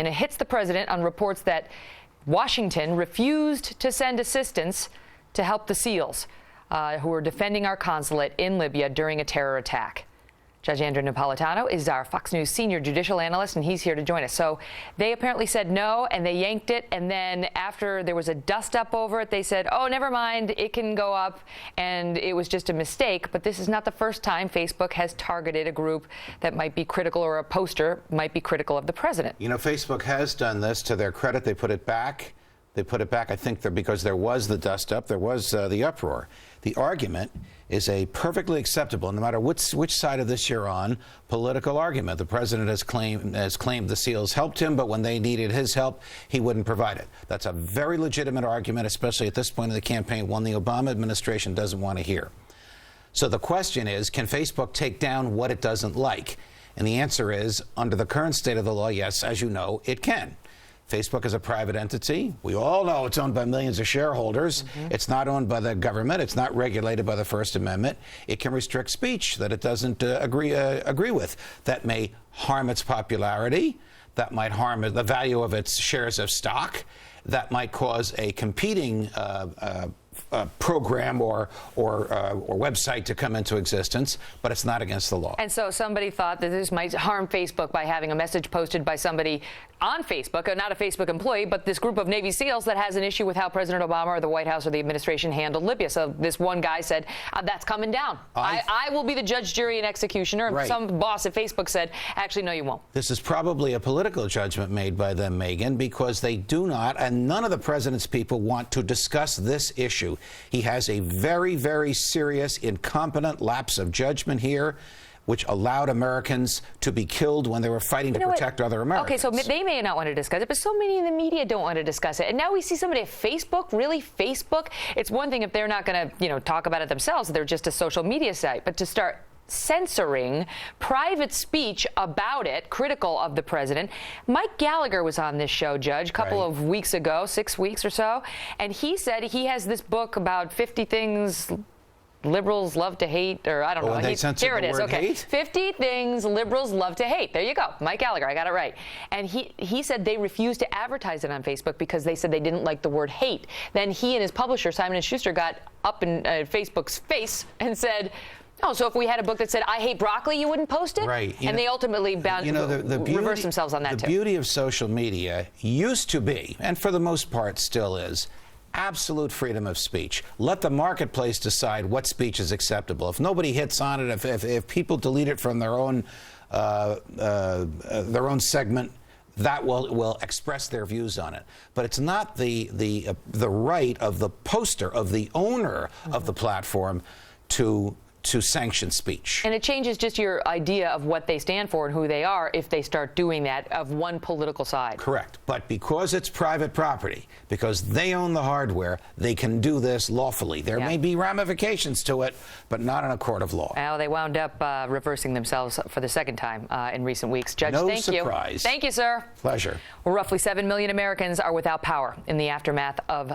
and it hits the president on reports that Washington refused to send assistance to help the SEALs who were defending our consulate in Libya during a terror attack. Judge Andrew Napolitano is our Fox News senior judicial analyst, and he's here to join us. So they apparently said no, and they yanked it. And then after there was a dust-up over it, they said, oh, never mind, it can go up. And it was just a mistake. But this is not the first time Facebook has targeted a group that might be critical, or a poster might be critical of the president. You know, Facebook has done this. To their credit, they put it back. They put it back, I think, because there was the dust-up, there was the uproar. The argument is a perfectly acceptable, no matter which side of this you're on, political argument. The president has claimed the SEALs helped him, but when they needed his help, he wouldn't provide it. That's a very legitimate argument, especially at this point in the campaign, one the Obama administration doesn't want to hear. So the question is, can Facebook take down what it doesn't like? And the answer is, under the current state of the law, yes, as you know, it can. Facebook is a private entity. We all know it's owned by millions of shareholders. It's not owned by the government. It's not regulated by the First Amendment. It can restrict speech that it doesn't agree with. That may harm its popularity. That might harm the value of its shares of stock. That might cause a competing program or website to come into existence, but it's not against the law. And so somebody thought that this might harm Facebook by having a message posted by somebody on Facebook, not a Facebook employee, but this group of Navy SEALs that has an issue with how President Obama or the White House or the administration handled Libya. So this one guy said, that's coming down. I will be the judge, jury, and executioner. And some boss at Facebook said, actually, no, you won't. This is probably a political judgment made by them, Megyn, because they do not, and none of the president's people want to discuss this issue. He has a very, very serious, incompetent lapse of judgment here, which allowed Americans to be killed when they were fighting to protect other Americans. Okay, so they may not want to discuss it, but so many in the media don't want to discuss it. And now we see somebody at Facebook, really Facebook? It's one thing if they're not going to, talk about it themselves, they're just a social media site, but to start censoring private speech about it, critical of the president. Mike Gallagher was on this show, Judge, a couple of weeks ago, 6 weeks or so, and he said he has this book about 50 things liberals love to hate, or I don't know. Here it is. Okay. Hate? 50 things liberals love to hate. There you go. Mike Gallagher. I got it right. And he said they refused to advertise it on Facebook because they said they didn't like the word hate. Then he and his publisher, Simon & Schuster, got up in Facebook's face and said, oh, so if we had a book that said, I hate broccoli, you wouldn't post it? Right. And they ultimately reversed themselves on that, too. The beauty of social media used to be, and for the most part still is, absolute freedom of speech. Let the marketplace decide what speech is acceptable. If nobody hits on it, if people delete it from their own segment, that will express their views on it. But it's not the right of the poster, of the owner of the platform to sanction speech. And it changes just your idea of what they stand for and who they are if they start doing that of one political side. Correct. But because it's private property, because they own the hardware, they can do this lawfully. There may be ramifications to it, but not in a court of law. Well, they wound up reversing themselves for the second time in recent weeks. Judge, no thank you. surprise. Thank you, sir. Pleasure. Well, roughly 7 million Americans are without power in the aftermath of